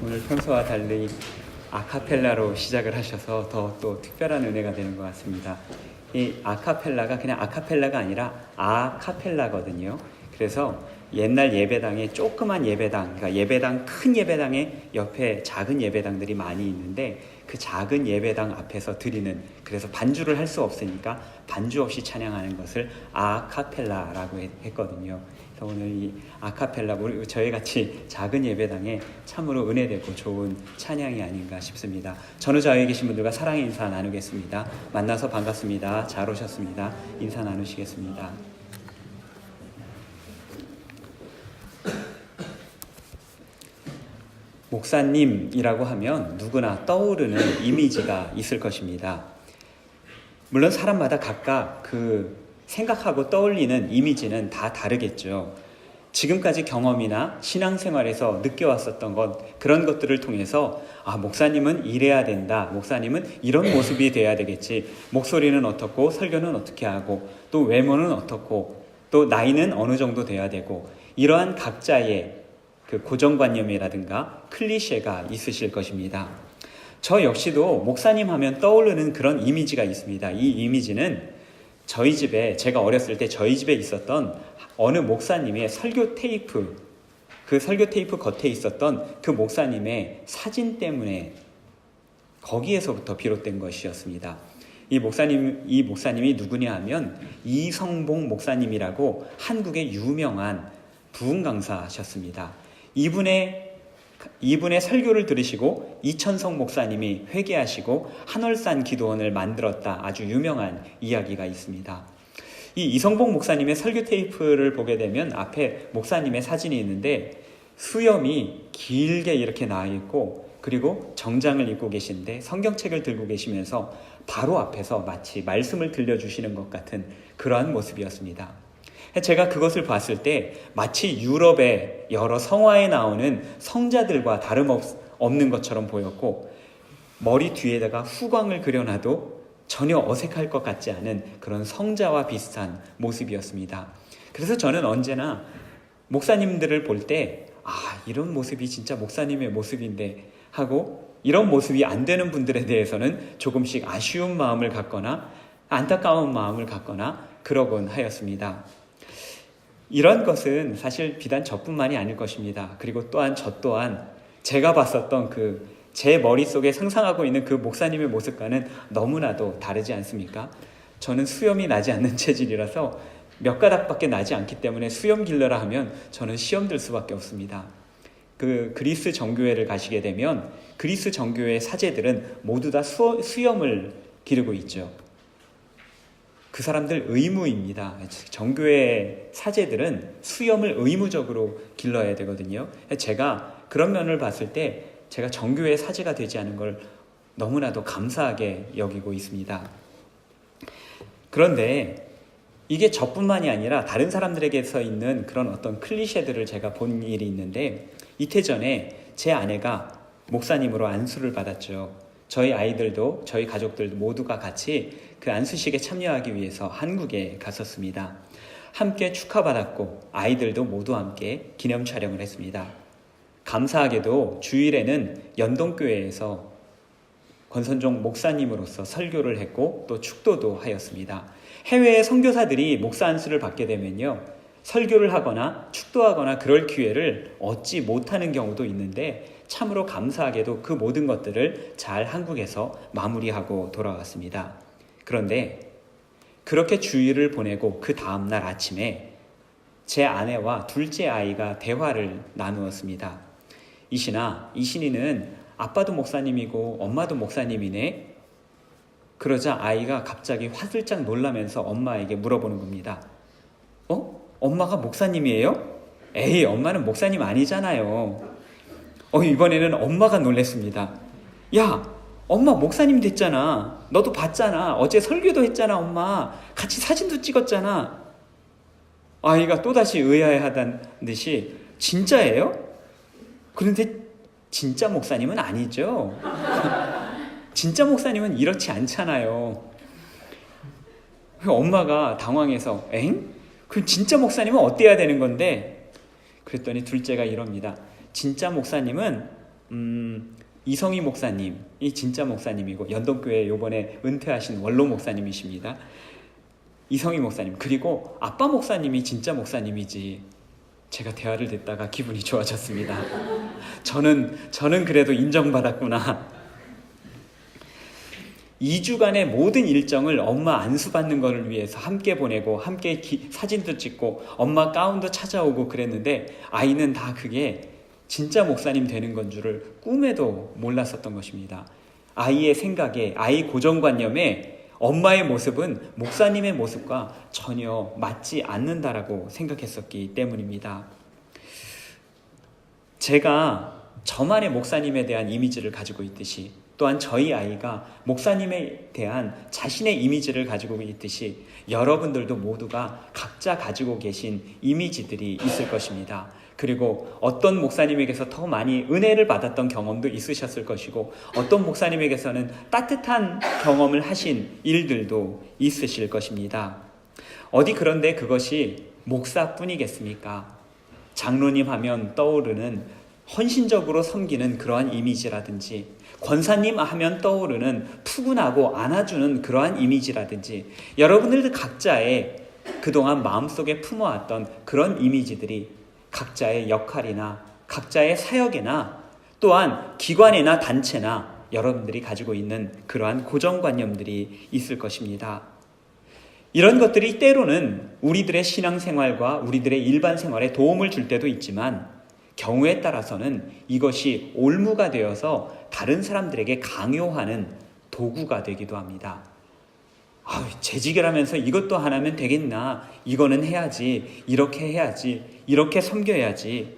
오늘 평소와 달리 아카펠라로 시작을 하셔서 더 또 특별한 은혜가 되는 것 같습니다. 이 아카펠라가 그냥 아카펠라가 아니라 아카펠라거든요. 그래서 옛날 예배당에 조그만 예배당, 그러니까 예배당 큰 예배당의 옆에 작은 예배당들이 많이 있는데 그 작은 예배당 앞에서 드리는, 그래서 반주를 할 수 없으니까 반주 없이 찬양하는 것을 아카펠라라고 했거든요. 그래서 오늘 이 아카펠라, 우리 저희 같이 작은 예배당에 참으로 은혜되고 좋은 찬양이 아닌가 싶습니다. 전후좌우에 계신 분들과 사랑의 인사 나누겠습니다. 만나서 반갑습니다. 잘 오셨습니다. 인사 나누시겠습니다. 목사님이라고 하면 누구나 떠오르는 이미지가 있을 것입니다. 물론 사람마다 각각 그 생각하고 떠올리는 이미지는 다 다르겠죠. 지금까지 경험이나 신앙생활에서 느껴왔었던 것, 그런 것들을 통해서 목사님은 이래야 된다, 목사님은 이런 모습이 돼야 되겠지, 목소리는 어떻고 설교는 어떻게 하고 또 외모는 어떻고 또 나이는 어느 정도 돼야 되고, 이러한 각자의 그 고정관념이라든가 클리셰가 있으실 것입니다. 저 역시도 목사님 하면 떠오르는 그런 이미지가 있습니다. 이 이미지는 저희 집에, 제가 어렸을 때 저희 집에 있었던 어느 목사님의 설교 테이프, 그 설교 테이프 겉에 있었던 그 목사님의 사진 때문에, 거기에서부터 비롯된 것이었습니다. 이 목사님이 누구냐 하면 이성봉 목사님이라고 한국의 유명한 부흥 강사셨습니다. 이분의 설교를 들으시고 이천성 목사님이 회개하시고 한월산 기도원을 만들었다, 아주 유명한 이야기가 있습니다. 이 이성봉 목사님의 설교 테이프를 보게 되면 앞에 목사님의 사진이 있는데 수염이 길게 이렇게 나와 있고, 그리고 정장을 입고 계신데 성경책을 들고 계시면서 바로 앞에서 마치 말씀을 들려주시는 것 같은 그러한 모습이었습니다. 제가 그것을 봤을 때 마치 유럽의 여러 성화에 나오는 성자들과 다름없는 것처럼 보였고, 머리 뒤에다가 후광을 그려놔도 전혀 어색할 것 같지 않은 그런 성자와 비슷한 모습이었습니다. 그래서 저는 언제나 목사님들을 볼 때 이런 모습이 진짜 목사님의 모습인데 하고, 이런 모습이 안 되는 분들에 대해서는 조금씩 아쉬운 마음을 갖거나 안타까운 마음을 갖거나 그러곤 하였습니다. 이런 것은 사실 비단 저뿐만이 아닐 것입니다. 그리고 또한 저 또한 제가 봤었던 제 머릿속에 상상하고 있는 그 목사님의 모습과는 너무나도 다르지 않습니까? 저는 수염이 나지 않는 체질이라서 몇 가닥밖에 나지 않기 때문에 수염 길러라 하면 저는 시험 들 수밖에 없습니다. 그 그리스 정교회를 가시게 되면 그리스 정교회 사제들은 모두 다 수염을 기르고 있죠. 그 사람들 의무입니다. 정교회 사제들은 수염을 의무적으로 길러야 되거든요. 제가 그런 면을 봤을 때 제가 정교회 사제가 되지 않은 걸 너무나도 감사하게 여기고 있습니다. 그런데 이게 저뿐만이 아니라 다른 사람들에게서 있는 그런 어떤 클리셰들을 제가 본 일이 있는데, 이태 전에 제 아내가 목사님으로 안수를 받았죠. 저희 아이들도, 저희 가족들도 모두가 같이 그 안수식에 참여하기 위해서 한국에 갔었습니다. 함께 축하받았고 아이들도 모두 함께 기념 촬영을 했습니다. 감사하게도 주일에는 연동교회에서 권선종 목사님으로서 설교를 했고 또 축도도 하였습니다. 해외의 선교사들이 목사 안수를 받게 되면요, 설교를 하거나 축도하거나 그럴 기회를 얻지 못하는 경우도 있는데, 참으로 감사하게도 그 모든 것들을 잘 한국에서 마무리하고 돌아왔습니다. 그런데 그렇게 주일을 보내고 그 다음날 아침에 제 아내와 둘째 아이가 대화를 나누었습니다. 이신이는 아빠도 목사님이고 엄마도 목사님이네. 그러자 아이가 갑자기 화들짝 놀라면서 엄마에게 물어보는 겁니다. 엄마가 목사님이에요? 에이, 엄마는 목사님 아니잖아요. 이번에는 엄마가 놀랬습니다. 야, 엄마 목사님 됐잖아. 너도 봤잖아. 어제 설교도 했잖아. 엄마 같이 사진도 찍었잖아. 아이가 또다시 의아해하던 듯이 진짜예요? 그런데 진짜 목사님은 아니죠. 진짜 목사님은 이렇지 않잖아요. 엄마가 당황해서 그럼 진짜 목사님은 어때야 되는 건데? 그랬더니 둘째가 이럽니다. 진짜 목사님은 이성희 목사님이 진짜 목사님이고 연동교회 요번에 은퇴하신 원로 목사님이십니다. 이성희 목사님, 그리고 아빠 목사님이 진짜 목사님이지. 제가 대화를 듣다가 기분이 좋아졌습니다. 저는 그래도 인정받았구나. 2주간의 모든 일정을 엄마 안수받는 것을 위해서 함께 보내고 함께 사진도 찍고 엄마 가운도 찾아오고 그랬는데 아이는 다 그게 진짜 목사님 되는 건 줄을 꿈에도 몰랐었던 것입니다. 아이의 생각에, 아이 고정관념에 엄마의 모습은 목사님의 모습과 전혀 맞지 않는다라고 생각했었기 때문입니다. 제가 저만의 목사님에 대한 이미지를 가지고 있듯이 또한 저희 아이가 목사님에 대한 자신의 이미지를 가지고 있듯이 여러분들도 모두가 각자 가지고 계신 이미지들이 있을 것입니다. 그리고 어떤 목사님에게서 더 많이 은혜를 받았던 경험도 있으셨을 것이고 어떤 목사님에게서는 따뜻한 경험을 하신 일들도 있으실 것입니다. 어디 그런데 그것이 목사뿐이겠습니까? 장로님 하면 떠오르는 헌신적으로 섬기는 그러한 이미지라든지 권사님 하면 떠오르는 푸근하고 안아주는 그러한 이미지라든지 여러분들 각자의 그동안 마음속에 품어왔던 그런 이미지들이 각자의 역할이나 각자의 사역이나 또한 기관이나 단체나 여러분들이 가지고 있는 그러한 고정관념들이 있을 것입니다. 이런 것들이 때로는 우리들의 신앙생활과 우리들의 일반 생활에 도움을 줄 때도 있지만 경우에 따라서는 이것이 올무가 되어서 다른 사람들에게 강요하는 도구가 되기도 합니다. 재직을 하면서 이것도 하나면 되겠나? 이거는 해야지, 이렇게 해야지, 이렇게 섬겨야지.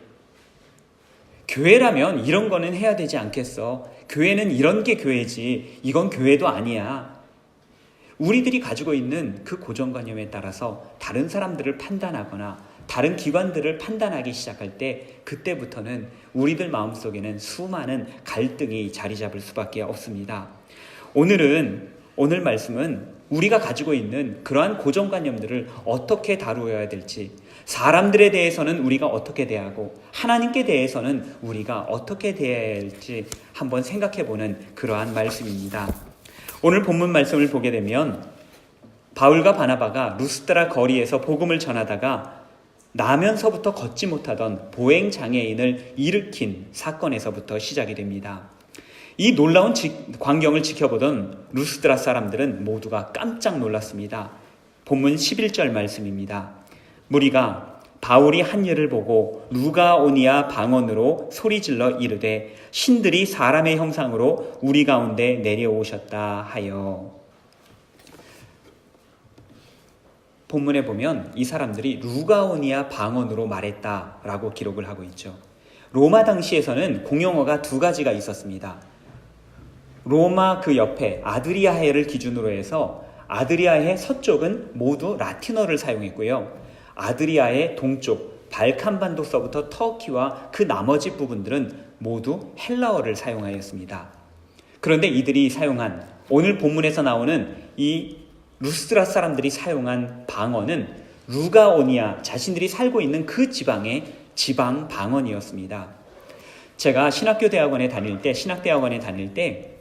교회라면 이런 거는 해야 되지 않겠어? 교회는 이런 게 교회지, 이건 교회도 아니야. 우리들이 가지고 있는 그 고정관념에 따라서 다른 사람들을 판단하거나 다른 기관들을 판단하기 시작할 때 그때부터는 우리들 마음속에는 수많은 갈등이 자리 잡을 수밖에 없습니다. 오늘 말씀은 우리가 가지고 있는 그러한 고정관념들을 어떻게 다루어야 될지, 사람들에 대해서는 우리가 어떻게 대하고 하나님께 대해서는 우리가 어떻게 대해야 할지 한번 생각해보는 그러한 말씀입니다. 오늘 본문 말씀을 보게 되면 바울과 바나바가 루스드라 거리에서 복음을 전하다가 나면서부터 걷지 못하던 보행장애인을 일으킨 사건에서부터 시작이 됩니다. 이 놀라운 광경을 지켜보던 루스드라 사람들은 모두가 깜짝 놀랐습니다. 본문 11절 말씀입니다. 무리가 바울이 한 일을 보고 루가오니아 방언으로 소리질러 이르되 신들이 사람의 형상으로 우리 가운데 내려오셨다 하여. 본문에 보면 이 사람들이 루가오니아 방언으로 말했다라고 기록을 하고 있죠. 로마 당시에서는 공용어가 두 가지가 있었습니다. 로마 그 옆에 아드리아해를 기준으로 해서 아드리아해 서쪽은 모두 라틴어를 사용했고요. 아드리아해 동쪽 발칸반도서부터 터키와 그 나머지 부분들은 모두 헬라어를 사용하였습니다. 그런데 이들이 사용한 오늘 본문에서 나오는 이 루스드라 사람들이 사용한 방언은 루가오니아, 자신들이 살고 있는 그 지방의 지방 방언이었습니다. 제가 신학대학원에 다닐 때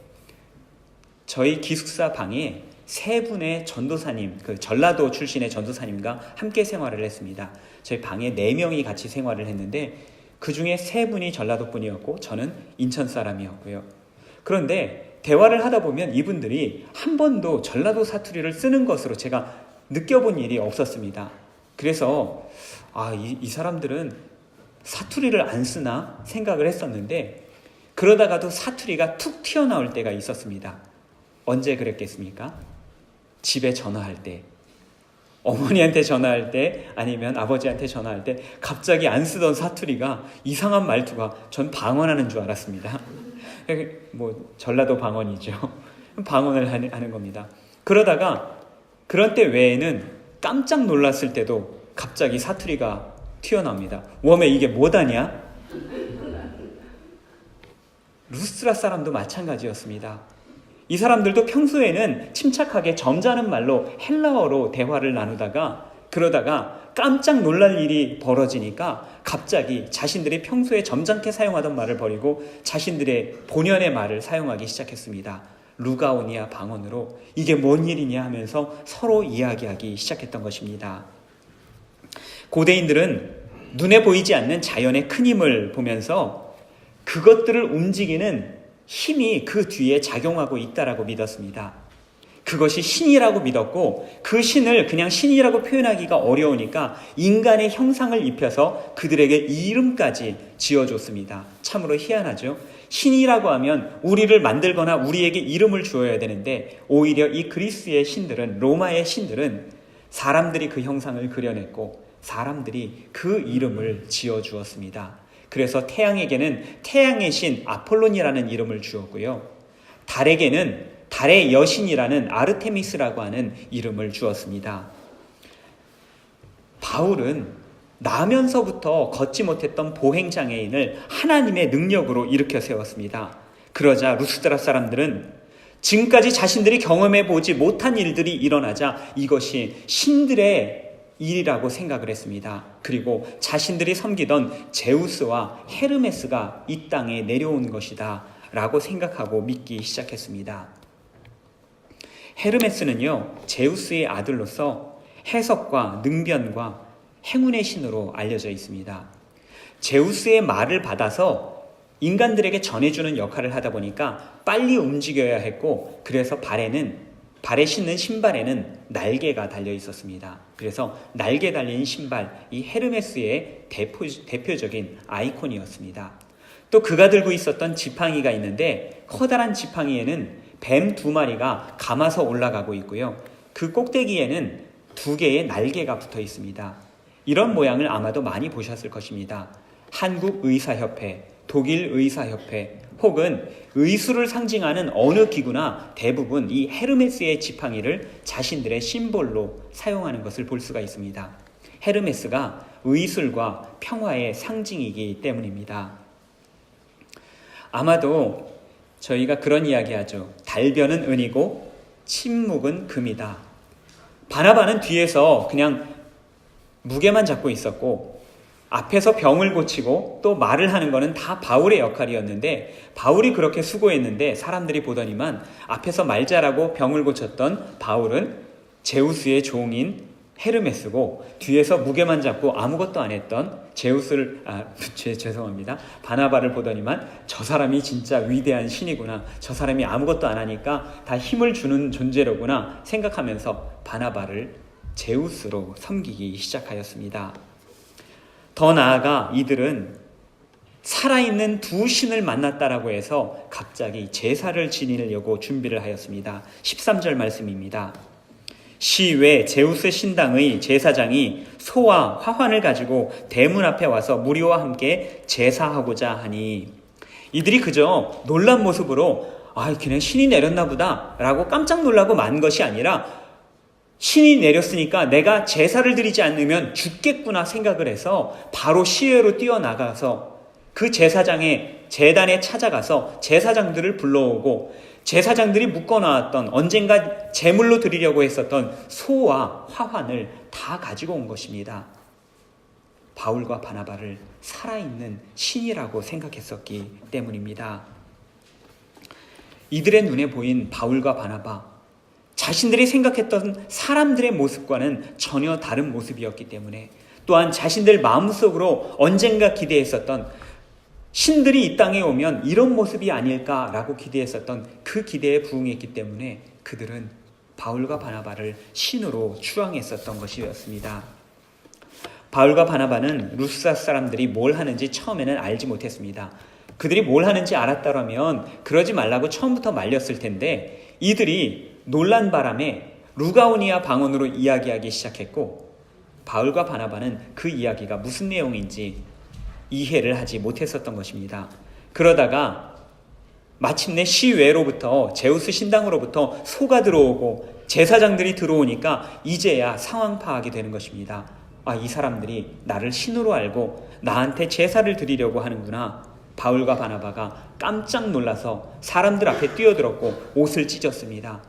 저희 기숙사 방에 세 분의 전도사님, 그 전라도 출신의 전도사님과 함께 생활을 했습니다. 저희 방에 4명이 같이 생활을 했는데 그 중에 3분이 전라도 분이었고 저는 인천 사람이었고요. 그런데 대화를 하다 보면 이분들이 한 번도 전라도 사투리를 쓰는 것으로 제가 느껴본 일이 없었습니다. 그래서 이 사람들은 사투리를 안 쓰나 생각을 했었는데 그러다가도 사투리가 툭 튀어나올 때가 있었습니다. 언제 그랬겠습니까? 집에 전화할 때, 어머니한테 전화할 때, 아니면 아버지한테 전화할 때 갑자기 안 쓰던 사투리가 이상한 말투가 전 방언하는 줄 알았습니다. 전라도 방언이죠. 방언을 하는 겁니다. 그러다가 그런 때 외에는 깜짝 놀랐을 때도 갑자기 사투리가 튀어나옵니다. 웜에 이게 뭐다냐? 루스드라 사람도 마찬가지였습니다. 이 사람들도 평소에는 침착하게 점잖은 말로 헬라어로 대화를 나누다가 그러다가 깜짝 놀랄 일이 벌어지니까 갑자기 자신들이 평소에 점잖게 사용하던 말을 버리고 자신들의 본연의 말을 사용하기 시작했습니다. 루가오니아 방언으로 이게 뭔 일이냐 하면서 서로 이야기하기 시작했던 것입니다. 고대인들은 눈에 보이지 않는 자연의 큰 힘을 보면서 그것들을 움직이는 힘이 그 뒤에 작용하고 있다라고 믿었습니다. 그것이 신이라고 믿었고 그 신을 그냥 신이라고 표현하기가 어려우니까 인간의 형상을 입혀서 그들에게 이름까지 지어줬습니다. 참으로 희한하죠. 신이라고 하면 우리를 만들거나 우리에게 이름을 주어야 되는데 오히려 이 그리스의 신들은, 로마의 신들은 사람들이 그 형상을 그려냈고 사람들이 그 이름을 지어주었습니다. 그래서 태양에게는 태양의 신 아폴론이라는 이름을 주었고요. 달에게는 달의 여신이라는 아르테미스라고 하는 이름을 주었습니다. 바울은 나면서부터 걷지 못했던 보행장애인을 하나님의 능력으로 일으켜 세웠습니다. 그러자 루스드라 사람들은 지금까지 자신들이 경험해 보지 못한 일들이 일어나자 이것이 신들의 일이라고 생각을 했습니다. 그리고 자신들이 섬기던 제우스와 헤르메스가 이 땅에 내려온 것이다 라고 생각하고 믿기 시작했습니다. 헤르메스는요, 제우스의 아들로서 해석과 능변과 행운의 신으로 알려져 있습니다. 제우스의 말을 받아서 인간들에게 전해주는 역할을 하다 보니까 빨리 움직여야 했고, 그래서 발에 신는 신발에는 날개가 달려 있었습니다. 그래서 날개 달린 신발, 이 헤르메스의 대표적인 아이콘이었습니다. 또 그가 들고 있었던 지팡이가 있는데 커다란 지팡이에는 뱀 2마리가 감아서 올라가고 있고요. 그 꼭대기에는 2개의 날개가 붙어 있습니다. 이런 모양을 아마도 많이 보셨을 것입니다. 한국의사협회, 독일의사협회 혹은 의술을 상징하는 어느 기구나 대부분 이 헤르메스의 지팡이를 자신들의 심볼로 사용하는 것을 볼 수가 있습니다. 헤르메스가 의술과 평화의 상징이기 때문입니다. 아마도 저희가 그런 이야기하죠. 달변은 은이고 침묵은 금이다. 바나바는 뒤에서 그냥 무게만 잡고 있었고 앞에서 병을 고치고 또 말을 하는 거는 다 바울의 역할이었는데 바울이 그렇게 수고했는데 사람들이 보더니만 앞에서 말 잘하고 병을 고쳤던 바울은 제우스의 종인 헤르메스고 뒤에서 무게만 잡고 아무것도 안 했던 죄송합니다. 바나바를 보더니만 저 사람이 진짜 위대한 신이구나. 저 사람이 아무것도 안 하니까 다 힘을 주는 존재로구나 생각하면서 바나바를 제우스로 섬기기 시작하였습니다. 더 나아가 이들은 살아있는 2신을 만났다라고 해서 갑자기 제사를 지내려고 준비를 하였습니다. 13절 말씀입니다. 시외 제우스 신당의 제사장이 소와 화환을 가지고 대문 앞에 와서 무리와 함께 제사하고자 하니 이들이 그저 놀란 모습으로 그냥 신이 내렸나 보다 라고 깜짝 놀라고 만 것이 아니라 신이 내렸으니까 내가 제사를 드리지 않으면 죽겠구나 생각을 해서 바로 시외로 뛰어나가서 그 제사장의 제단에 찾아가서 제사장들을 불러오고 제사장들이 묶어놨던 언젠가 제물로 드리려고 했었던 소와 화환을 다 가지고 온 것입니다. 바울과 바나바를 살아있는 신이라고 생각했었기 때문입니다. 이들의 눈에 보인 바울과 바나바, 자신들이 생각했던 사람들의 모습과는 전혀 다른 모습이었기 때문에 또한 자신들 마음속으로 언젠가 기대했었던 신들이 이 땅에 오면 이런 모습이 아닐까라고 기대했었던 그 기대에 부응했기 때문에 그들은 바울과 바나바를 신으로 추앙했었던 것이었습니다. 바울과 바나바는 루스사 사람들이 뭘 하는지 처음에는 알지 못했습니다. 그들이 뭘 하는지 알았다면 그러지 말라고 처음부터 말렸을 텐데 이들이 놀란 바람에 루가오니아 방언으로 이야기하기 시작했고 바울과 바나바는 그 이야기가 무슨 내용인지 이해를 하지 못했었던 것입니다. 그러다가 마침내 시외로부터 제우스 신당으로부터 소가 들어오고 제사장들이 들어오니까 이제야 상황 파악이 되는 것입니다. 이 사람들이 나를 신으로 알고 나한테 제사를 드리려고 하는구나. 바울과 바나바가 깜짝 놀라서 사람들 앞에 뛰어들었고 옷을 찢었습니다.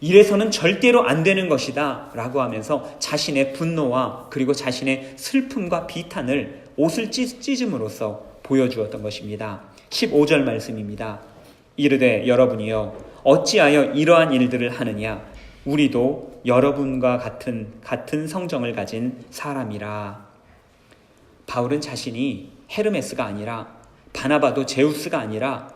이래서는 절대로 안 되는 것이다 라고 하면서 자신의 분노와 그리고 자신의 슬픔과 비탄을 옷을 찢음으로써 보여주었던 것입니다. 15절 말씀입니다. 이르되 여러분이여 어찌하여 이러한 일들을 하느냐 우리도 여러분과 같은 성정을 가진 사람이라. 바울은 자신이 헤르메스가 아니라 바나바도 제우스가 아니라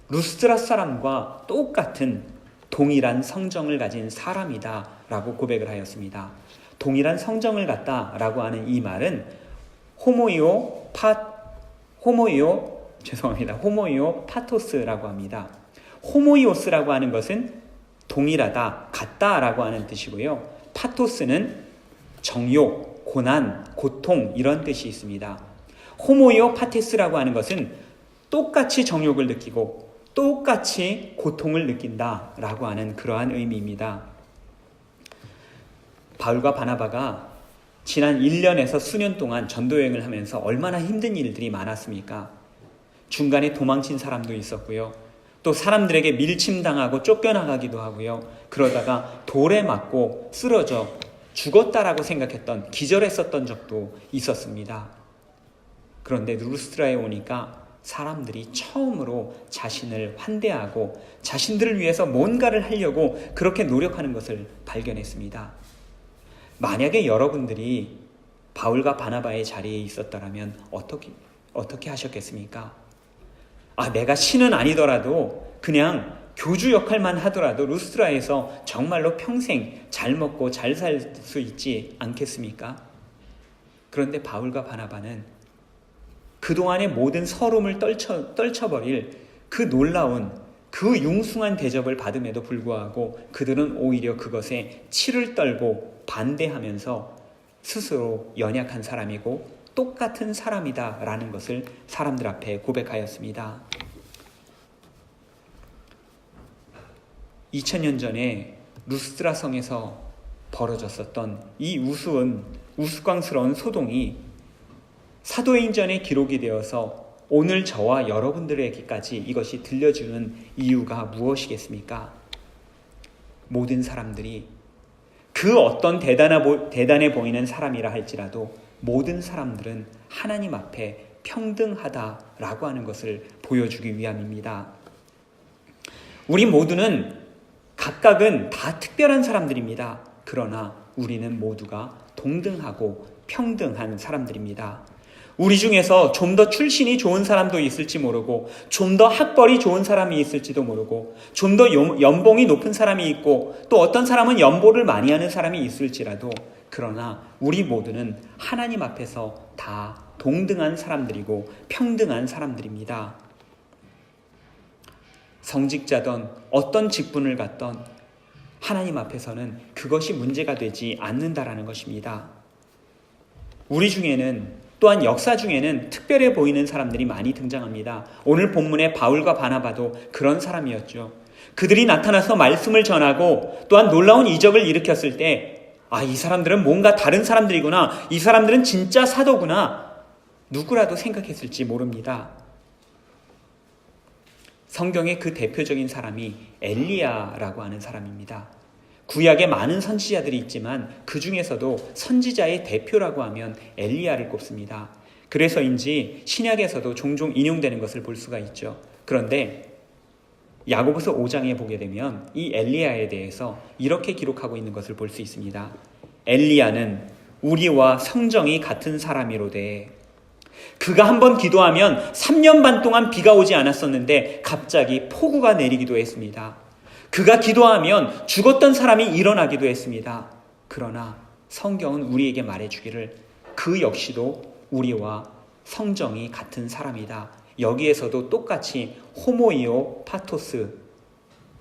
루스드라 사람과 똑같은 동일한 성정을 가진 사람이다 라고 고백을 하였습니다. 동일한 성정을 갖다 라고 하는 이 말은 호모이오 파토스라고 합니다. 호모이오스라고 하는 것은 동일하다, 같다라고 하는 뜻이고요. 파토스는 정욕, 고난, 고통 이런 뜻이 있습니다. 호모이오 파테스라고 하는 것은 똑같이 정욕을 느끼고 똑같이 고통을 느낀다라고 하는 그러한 의미입니다. 바울과 바나바가 지난 1년에서 수년 동안 전도여행을 하면서 얼마나 힘든 일들이 많았습니까? 중간에 도망친 사람도 있었고요. 또 사람들에게 밀침당하고 쫓겨나가기도 하고요. 그러다가 돌에 맞고 쓰러져 죽었다라고 생각했던, 기절했었던 적도 있었습니다. 그런데 루스드라에 오니까 사람들이 처음으로 자신을 환대하고 자신들을 위해서 뭔가를 하려고 그렇게 노력하는 것을 발견했습니다. 만약에 여러분들이 바울과 바나바의 자리에 있었다면 어떻게 하셨겠습니까? 내가 신은 아니더라도 그냥 교주 역할만 하더라도 루스드라에서 정말로 평생 잘 먹고 잘 살 수 있지 않겠습니까? 그런데 바울과 바나바는 그동안의 모든 서름을 떨쳐버릴 그 놀라운 그 융숭한 대접을 받음에도 불구하고 그들은 오히려 그것에 치를 떨고 반대하면서 스스로 연약한 사람이고 똑같은 사람이다 라는 것을 사람들 앞에 고백하였습니다. 2000년 전에 루스드라 성에서 벌어졌었던 이 우스꽝스러운 소동이 사도행전에 기록이 되어서 오늘 저와 여러분들에게까지 이것이 들려주는 이유가 무엇이겠습니까? 모든 사람들이 그 어떤 대단해 보이는 사람이라 할지라도 모든 사람들은 하나님 앞에 평등하다라고 하는 것을 보여주기 위함입니다. 우리 모두는 각각은 다 특별한 사람들입니다. 그러나 우리는 모두가 동등하고 평등한 사람들입니다. 우리 중에서 좀 더 출신이 좋은 사람도 있을지 모르고 좀 더 학벌이 좋은 사람이 있을지도 모르고 좀 더 연봉이 높은 사람이 있고 또 어떤 사람은 연보를 많이 하는 사람이 있을지라도 그러나 우리 모두는 하나님 앞에서 다 동등한 사람들이고 평등한 사람들입니다. 성직자든 어떤 직분을 갖던 하나님 앞에서는 그것이 문제가 되지 않는다라는 것입니다. 우리 중에는 또한 역사 중에는 특별해 보이는 사람들이 많이 등장합니다. 오늘 본문의 바울과 바나바도 그런 사람이었죠. 그들이 나타나서 말씀을 전하고 또한 놀라운 이적을 일으켰을 때 이 사람들은 뭔가 다른 사람들이구나. 이 사람들은 진짜 사도구나. 누구라도 생각했을지 모릅니다. 성경의 그 대표적인 사람이 엘리야라고 하는 사람입니다. 구약에 많은 선지자들이 있지만 그 중에서도 선지자의 대표라고 하면 엘리야를 꼽습니다. 그래서인지 신약에서도 종종 인용되는 것을 볼 수가 있죠. 그런데 야고보서 5장에 보게 되면 이 엘리야에 대해서 이렇게 기록하고 있는 것을 볼 수 있습니다. 엘리야는 우리와 성정이 같은 사람이로되 그가 한번 기도하면 3년 반 동안 비가 오지 않았었는데 갑자기 폭우가 내리기도 했습니다. 그가 기도하면 죽었던 사람이 일어나기도 했습니다. 그러나 성경은 우리에게 말해주기를 그 역시도 우리와 성정이 같은 사람이다. 여기에서도 똑같이 호모이오 파토스,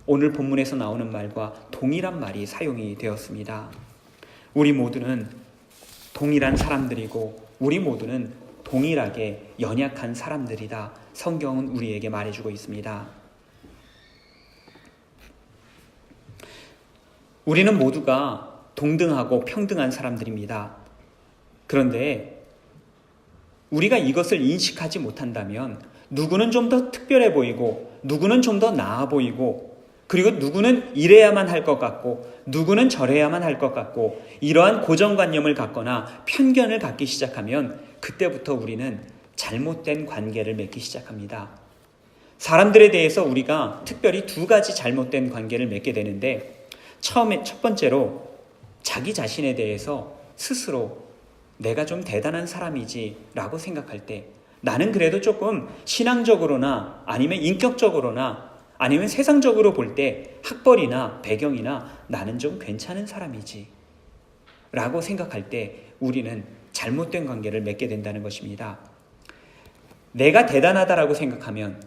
오늘 본문에서 나오는 말과 동일한 말이 사용이 되었습니다. 우리 모두는 동일한 사람들이고 우리 모두는 동일하게 연약한 사람들이다. 성경은 우리에게 말해주고 있습니다. 우리는 모두가 동등하고 평등한 사람들입니다. 그런데 우리가 이것을 인식하지 못한다면 누구는 좀 더 특별해 보이고 누구는 좀 더 나아 보이고 그리고 누구는 이래야만 할 것 같고 누구는 저래야만 할 것 같고 이러한 고정관념을 갖거나 편견을 갖기 시작하면 그때부터 우리는 잘못된 관계를 맺기 시작합니다. 사람들에 대해서 우리가 특별히 두 가지 잘못된 관계를 맺게 되는데 첫 번째로 자기 자신에 대해서 스스로 내가 좀 대단한 사람이지 라고 생각할 때 나는 그래도 조금 신앙적으로나 아니면 인격적으로나 아니면 세상적으로 볼 때 학벌이나 배경이나 나는 좀 괜찮은 사람이지 라고 생각할 때 우리는 잘못된 관계를 맺게 된다는 것입니다. 내가 대단하다라고 생각하면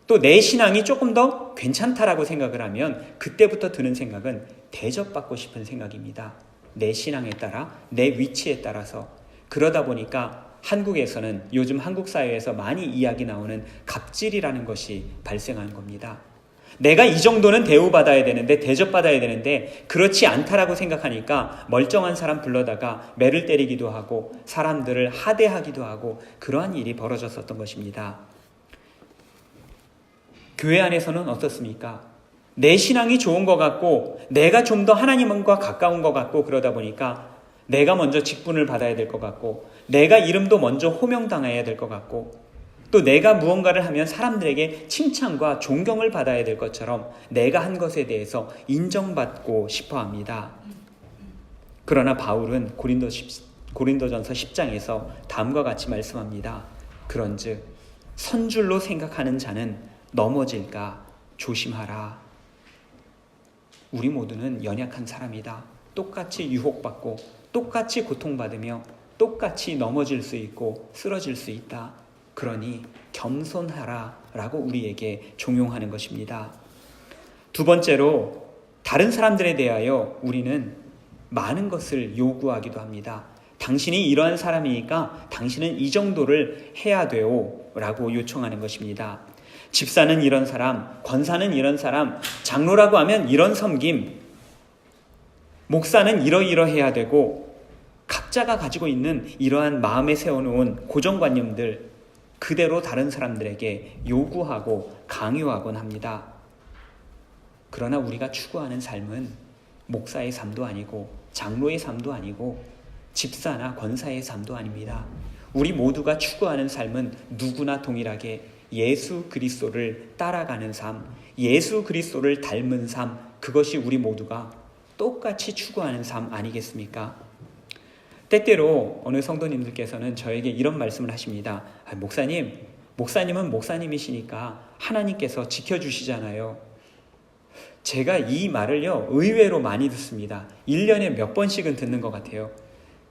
또 내 신앙이 조금 더 괜찮다라고 생각을 하면 그때부터 드는 생각은 대접받고 싶은 생각입니다. 내 신앙에 따라 내 위치에 따라서. 그러다 보니까 한국에서는 요즘 한국 사회에서 많이 이야기 나오는 갑질이라는 것이 발생하는 겁니다. 내가 이 정도는 대우받아야 되는데 대접받아야 되는데 그렇지 않다라고 생각하니까 멀쩡한 사람 불러다가 매를 때리기도 하고 사람들을 하대하기도 하고 그러한 일이 벌어졌었던 것입니다. 교회 안에서는 어떻습니까? 내 신앙이 좋은 것 같고 내가 좀 더 하나님과 가까운 것 같고 그러다 보니까 내가 먼저 직분을 받아야 될 것 같고 내가 이름도 먼저 호명당해야 될 것 같고 또 내가 무언가를 하면 사람들에게 칭찬과 존경을 받아야 될 것처럼 내가 한 것에 대해서 인정받고 싶어 합니다. 그러나 바울은 고린도전서 10장에서 다음과 같이 말씀합니다. 그런즉 선줄로 생각하는 자는 넘어질까 조심하라. 우리 모두는 연약한 사람이다. 똑같이 유혹받고 똑같이 고통받으며 똑같이 넘어질 수 있고 쓰러질 수 있다. 그러니 겸손하라 라고 우리에게 종용하는 것입니다. 두 번째로 다른 사람들에 대하여 우리는 많은 것을 요구하기도 합니다. 당신이 이러한 사람이니까 당신은 이 정도를 해야 돼요 라고 요청하는 것입니다. 집사는 이런 사람, 권사는 이런 사람, 장로라고 하면 이런 섬김, 목사는 이러이러해야 되고 각자가 가지고 있는 이러한 마음에 세워놓은 고정관념들 그대로 다른 사람들에게 요구하고 강요하곤 합니다. 그러나 우리가 추구하는 삶은 목사의 삶도 아니고 장로의 삶도 아니고 집사나 권사의 삶도 아닙니다. 우리 모두가 추구하는 삶은 누구나 동일하게 예수 그리스도를 따라가는 삶, 예수 그리스도를 닮은 삶, 그것이 우리 모두가 똑같이 추구하는 삶 아니겠습니까? 때때로 어느 성도님들께서는 저에게 이런 말씀을 하십니다. 목사님은 목사님이시니까 하나님께서 지켜주시잖아요. 제가 이 말을요 의외로 많이 듣습니다. 1년에 몇 번씩은 듣는 것 같아요.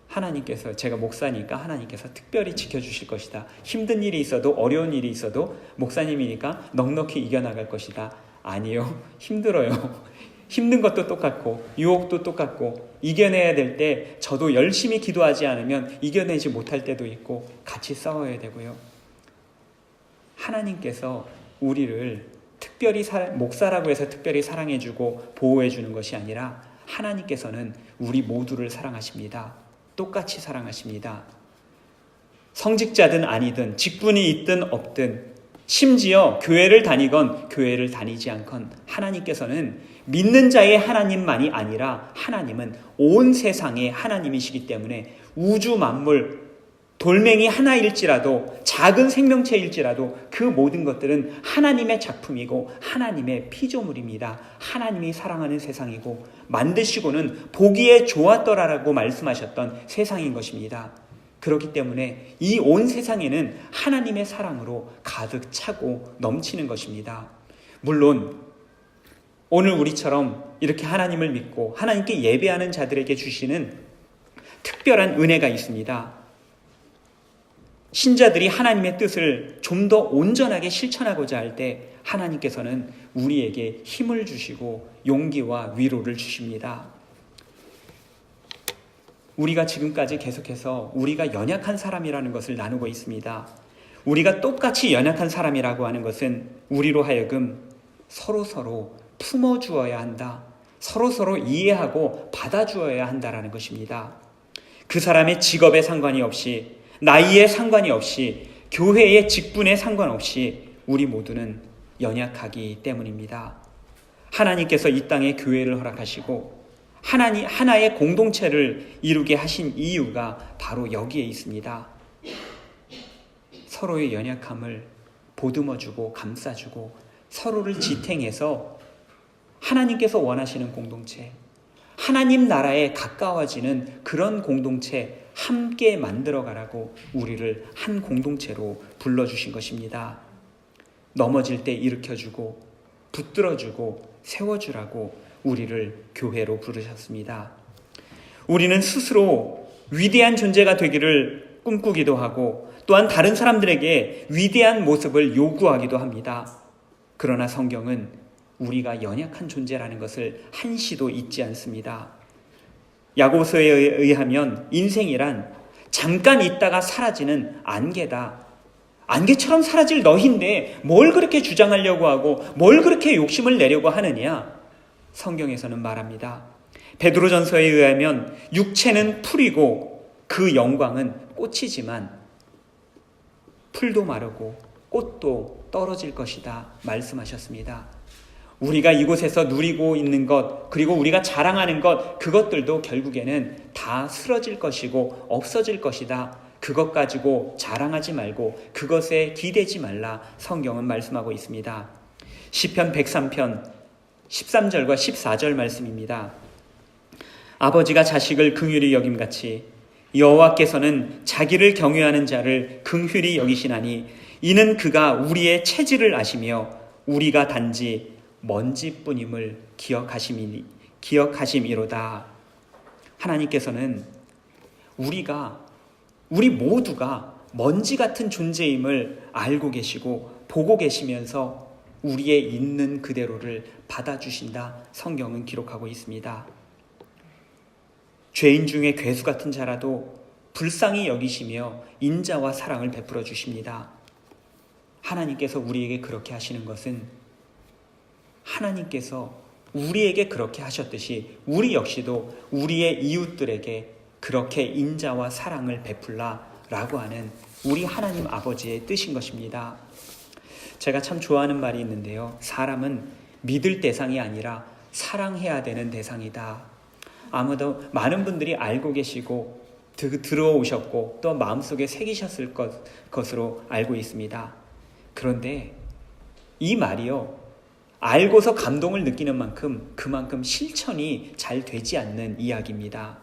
하나님께서, 제가 목사니까 하나님께서 특별히 지켜주실 것이다. 힘든 일이 있어도 어려운 일이 있어도 목사님이니까 넉넉히 이겨나갈 것이다. 아니요, 힘들어요. 힘든 것도 똑같고 유혹도 똑같고 이겨내야 될 때 저도 열심히 기도하지 않으면 이겨내지 못할 때도 있고 같이 싸워야 되고요. 하나님께서 우리를 특별히 목사라고 해서 특별히 사랑해주고 보호해주는 것이 아니라 하나님께서는 우리 모두를 사랑하십니다. 똑같이 사랑하십니다. 성직자든 아니든 직분이 있든 없든 심지어 교회를 다니건 교회를 다니지 않건 하나님께서는 믿는 자의 하나님만이 아니라 하나님은 온 세상의 하나님이시기 때문에 우주 만물 돌멩이 하나일지라도 작은 생명체일지라도 그 모든 것들은 하나님의 작품이고 하나님의 피조물입니다. 하나님이 사랑하는 세상이고 만드시고는 보기에 좋았더라라고 말씀하셨던 세상인 것입니다. 그렇기 때문에 이 온 세상에는 하나님의 사랑으로 가득 차고 넘치는 것입니다. 물론 오늘 우리처럼 이렇게 하나님을 믿고 하나님께 예배하는 자들에게 주시는 특별한 은혜가 있습니다. 신자들이 하나님의 뜻을 좀 더 온전하게 실천하고자 할 때 하나님께서는 우리에게 힘을 주시고 용기와 위로를 주십니다. 우리가 지금까지 계속해서 우리가 연약한 사람이라는 것을 나누고 있습니다. 우리가 똑같이 연약한 사람이라고 하는 것은 우리로 하여금 서로서로 품어주어야 한다. 서로서로 이해하고 받아주어야 한다라는 것입니다. 그 사람의 직업에 상관이 없이 나이에 상관이 없이 교회의 직분에 상관없이 우리 모두는 연약하기 때문입니다. 하나님께서 이 땅에 교회를 허락하시고 하나의 공동체를 이루게 하신 이유가 바로 여기에 있습니다. 서로의 연약함을 보듬어주고 감싸주고 서로를 지탱해서 하나님께서 원하시는 공동체, 하나님 나라에 가까워지는 그런 공동체 함께 만들어가라고 우리를 한 공동체로 불러주신 것입니다. 넘어질 때 일으켜주고 붙들어주고 세워주라고 우리를 교회로 부르셨습니다. 우리는 스스로 위대한 존재가 되기를 꿈꾸기도 하고 또한 다른 사람들에게 위대한 모습을 요구하기도 합니다. 그러나 성경은 우리가 연약한 존재라는 것을 한시도 잊지 않습니다. 야고보서에 의하면 인생이란 잠깐 있다가 사라지는 안개다. 안개처럼 사라질 너희인데 뭘 그렇게 주장하려고 하고 뭘 그렇게 욕심을 내려고 하느냐? 성경에서는 말합니다. 베드로전서에 의하면 육체는 풀이고 그 영광은 꽃이지만 풀도 마르고 꽃도 떨어질 것이다 말씀하셨습니다. 우리가 이곳에서 누리고 있는 것, 그리고 우리가 자랑하는 것, 그것들도 결국에는 다 쓰러질 것이고 없어질 것이다. 그것 가지고 자랑하지 말고 그것에 기대지 말라 성경은 말씀하고 있습니다. 시편 103편 13절과 14절 말씀입니다. 아버지가 자식을 긍휼히 여김같이 여호와께서는 자기를 경외하는 자를 긍휼히 여기시나니 이는 그가 우리의 체질을 아시며 우리가 단지 먼지뿐임을 기억하심이로다. 하나님께서는 우리 모두가 먼지 같은 존재임을 알고 계시고 보고 계시면서 우리의 있는 그대로를 받아주신다 성경은 기록하고 있습니다. 죄인 중에 괴수 같은 자라도 불쌍히 여기시며 인자와 사랑을 베풀어 주십니다. 하나님께서 우리에게 그렇게 하시는 것은 하나님께서 우리에게 그렇게 하셨듯이 우리 역시도 우리의 이웃들에게 그렇게 인자와 사랑을 베풀라라고 하는 우리 하나님 아버지의 뜻인 것입니다. 제가 참 좋아하는 말이 있는데요. 사람은 믿을 대상이 아니라 사랑해야 되는 대상이다. 아무도 많은 분들이 알고 계시고 들어오셨고 또 마음속에 새기셨을 것으로 알고 있습니다. 그런데 이 말이요. 알고서 감동을 느끼는 만큼 그만큼 실천이 잘 되지 않는 이야기입니다.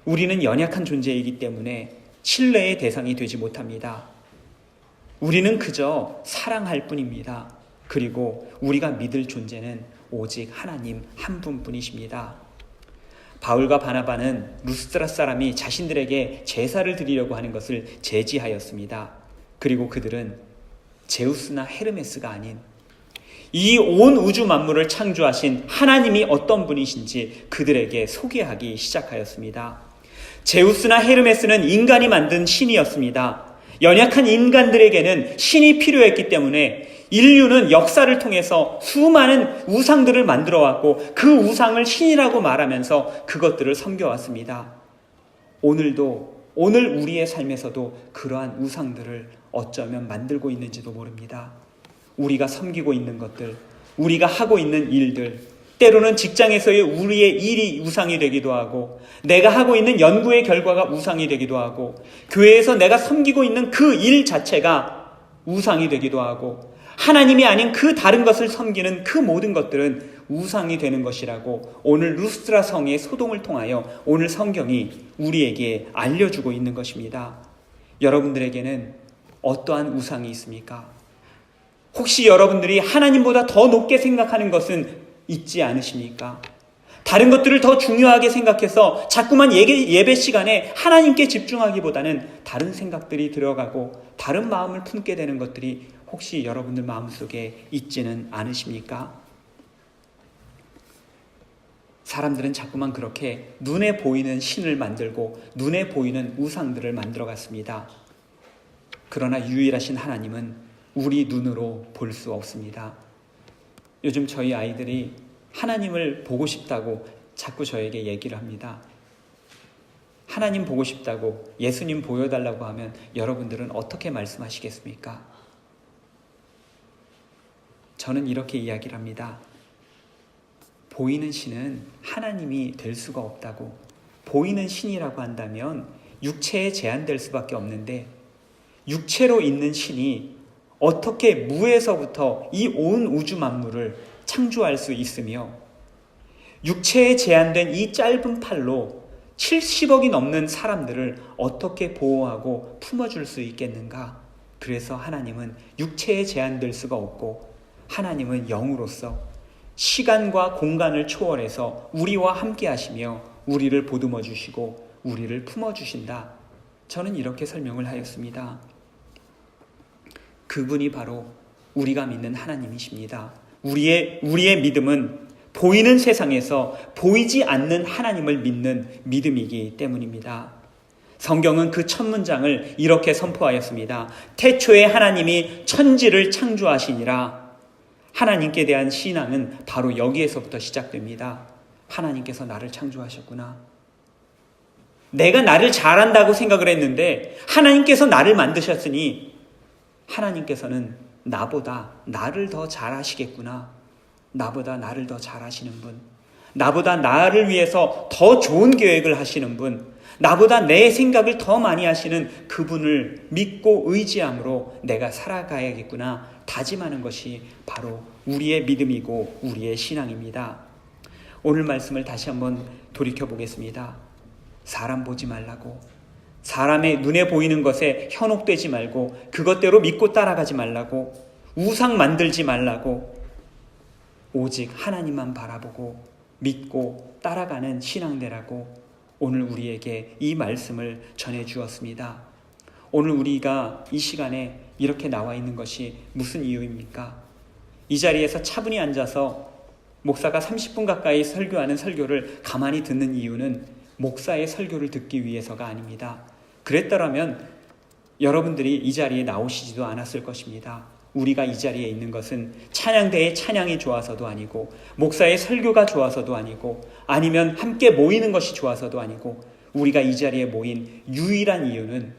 우리는 연약한 존재이기 때문에 신뢰의 대상이 되지 못합니다. 우리는 그저 사랑할 뿐입니다. 그리고 우리가 믿을 존재는 오직 하나님 한 분뿐이십니다. 바울과 바나바는 루스드라 사람이 자신들에게 제사를 드리려고 하는 것을 제지하였습니다. 그리고 그들은 제우스나 헤르메스가 아닌 이 온 우주 만물을 창조하신 하나님이 어떤 분이신지 그들에게 소개하기 시작하였습니다. 제우스나 헤르메스는 인간이 만든 신이었습니다. 연약한 인간들에게는 신이 필요했기 때문에 인류는 역사를 통해서 수많은 우상들을 만들어 왔고 그 우상을 신이라고 말하면서 그것들을 섬겨왔습니다. 오늘 우리의 삶에서도 그러한 우상들을 어쩌면 만들고 있는지도 모릅니다. 우리가 섬기고 있는 것들, 우리가 하고 있는 일들, 때로는 직장에서의 우리의 일이 우상이 되기도 하고 내가 하고 있는 연구의 결과가 우상이 되기도 하고 교회에서 내가 섬기고 있는 그 일 자체가 우상이 되기도 하고 하나님이 아닌 그 다른 것을 섬기는 그 모든 것들은 우상이 되는 것이라고 오늘 루스드라 성의 소동을 통하여 오늘 성경이 우리에게 알려주고 있는 것입니다. 여러분들에게는 어떠한 우상이 있습니까? 혹시 여러분들이 하나님보다 더 높게 생각하는 것은 있지 않으십니까? 다른 것들을 더 중요하게 생각해서 자꾸만 예배 시간에 하나님께 집중하기보다는 다른 생각들이 들어가고 다른 마음을 품게 되는 것들이 혹시 여러분들 마음속에 있지는 않으십니까? 사람들은 자꾸만 그렇게 눈에 보이는 신을 만들고 눈에 보이는 우상들을 만들어갔습니다. 그러나 유일하신 하나님은 우리 눈으로 볼 수 없습니다. 요즘 저희 아이들이 하나님을 보고 싶다고 자꾸 저에게 얘기를 합니다. 하나님 보고 싶다고 예수님 보여달라고 하면 여러분들은 어떻게 말씀하시겠습니까? 저는 이렇게 이야기를 합니다. 보이는 신은 하나님이 될 수가 없다고. 보이는 신이라고 한다면 육체에 제한될 수밖에 없는데 육체로 있는 신이 어떻게 무에서부터 이 온 우주 만물을 창조할 수 있으며 육체에 제한된 이 짧은 팔로 70억이 넘는 사람들을 어떻게 보호하고 품어줄 수 있겠는가? 그래서 하나님은 육체에 제한될 수가 없고 하나님은 영으로서 시간과 공간을 초월해서 우리와 함께 하시며 우리를 보듬어 주시고 우리를 품어 주신다. 저는 이렇게 설명을 하였습니다. 그분이 바로 우리가 믿는 하나님이십니다. 우리의 믿음은 보이는 세상에서 보이지 않는 하나님을 믿는 믿음이기 때문입니다. 성경은 그 첫 문장을 이렇게 선포하였습니다. 태초에 하나님이 천지를 창조하시니라. 하나님께 대한 신앙은 바로 여기에서부터 시작됩니다. 하나님께서 나를 창조하셨구나. 내가 나를 잘한다고 생각을 했는데 하나님께서 나를 만드셨으니 하나님께서는 나보다 나를 더 잘하시겠구나. 나보다 나를 더 잘하시는 분, 나보다 나를 위해서 더 좋은 계획을 하시는 분, 나보다 내 생각을 더 많이 하시는 그분을 믿고 의지함으로 내가 살아가야겠구나 다짐하는 것이 바로 우리의 믿음이고 우리의 신앙입니다. 오늘 말씀을 다시 한번 돌이켜보겠습니다. 사람 보지 말라고, 사람의 눈에 보이는 것에 현혹되지 말고 그것대로 믿고 따라가지 말라고, 우상 만들지 말라고, 오직 하나님만 바라보고 믿고 따라가는 신앙되라고 오늘 우리에게 이 말씀을 전해주었습니다. 오늘 우리가 이 시간에 이렇게 나와 있는 것이 무슨 이유입니까? 이 자리에서 차분히 앉아서 목사가 30분 가까이 설교하는 설교를 가만히 듣는 이유는 목사의 설교를 듣기 위해서가 아닙니다. 그랬더라면 여러분들이 이 자리에 나오시지도 않았을 것입니다. 우리가 이 자리에 있는 것은 찬양대의 찬양이 좋아서도 아니고 목사의 설교가 좋아서도 아니고 아니면 함께 모이는 것이 좋아서도 아니고 우리가 이 자리에 모인 유일한 이유는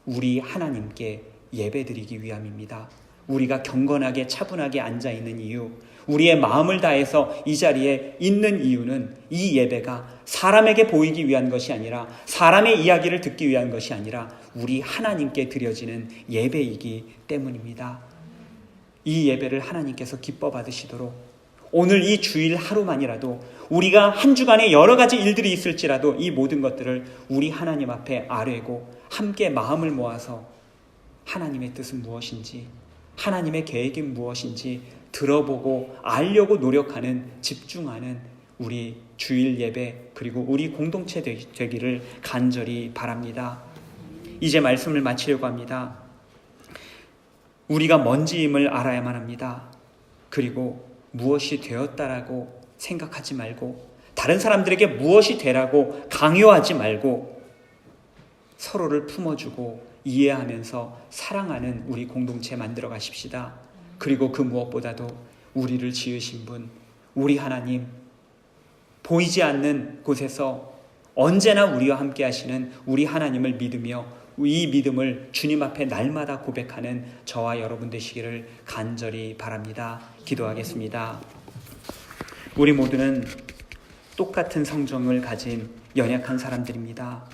우리 하나님께 예배드리기 위함입니다. 우리가 경건하게 차분하게 앉아있는 이유, 우리의 마음을 다해서 이 자리에 있는 이유는 이 예배가 사람에게 보이기 위한 것이 아니라 사람의 이야기를 듣기 위한 것이 아니라 우리 하나님께 드려지는 예배이기 때문입니다. 이 예배를 하나님께서 기뻐 받으시도록 오늘 이 주일 하루만이라도 우리가 한 주간에 여러 가지 일들이 있을지라도 이 모든 것들을 우리 하나님 앞에 아뢰고 함께 마음을 모아서 하나님의 뜻은 무엇인지, 하나님의 계획이 무엇인지 들어보고 알려고 노력하는, 집중하는 우리 주일 예배 그리고 우리 공동체 되기를 간절히 바랍니다. 이제 말씀을 마치려고 합니다. 우리가 뭔지임을 알아야만 합니다. 그리고 무엇이 되었다라고 생각하지 말고 다른 사람들에게 무엇이 되라고 강요하지 말고 서로를 품어주고 이해하면서 사랑하는 우리 공동체 만들어 가십시다. 그리고 그 무엇보다도 우리를 지으신 분, 우리 하나님, 보이지 않는 곳에서 언제나 우리와 함께 하시는 우리 하나님을 믿으며 이 믿음을 주님 앞에 날마다 고백하는 저와 여러분 되시기를 간절히 바랍니다. 기도하겠습니다. 우리 모두는 똑같은 성정을 가진 연약한 사람들입니다.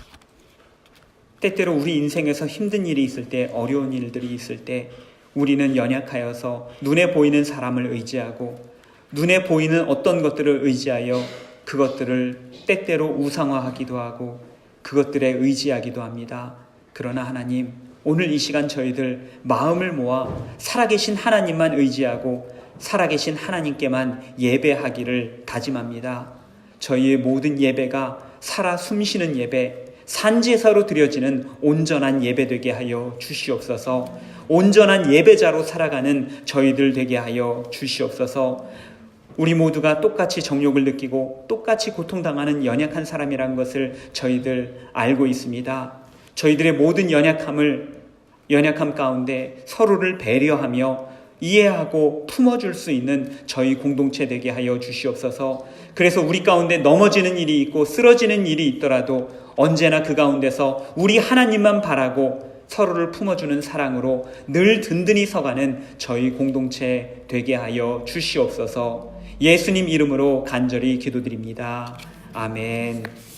때때로 우리 인생에서 힘든 일이 있을 때, 어려운 일들이 있을 때 우리는 연약하여서 눈에 보이는 사람을 의지하고 눈에 보이는 어떤 것들을 의지하여 그것들을 때때로 우상화하기도 하고 그것들에 의지하기도 합니다. 그러나 하나님, 오늘 이 시간 저희들 마음을 모아 살아계신 하나님만 의지하고 살아계신 하나님께만 예배하기를 다짐합니다. 저희의 모든 예배가 살아 숨쉬는 예배, 산제사로 드려지는 온전한 예배 되게 하여 주시옵소서. 온전한 예배자로 살아가는 저희들 되게 하여 주시옵소서. 우리 모두가 똑같이 정욕을 느끼고 똑같이 고통당하는 연약한 사람이라는 것을 저희들 알고 있습니다. 저희들의 모든 연약함 가운데 서로를 배려하며 이해하고 품어줄 수 있는 저희 공동체 되게 하여 주시옵소서. 그래서 우리 가운데 넘어지는 일이 있고 쓰러지는 일이 있더라도 언제나 그 가운데서 우리 하나님만 바라고 서로를 품어주는 사랑으로 늘 든든히 서가는 저희 공동체 되게 하여 주시옵소서. 예수님 이름으로 간절히 기도드립니다. 아멘.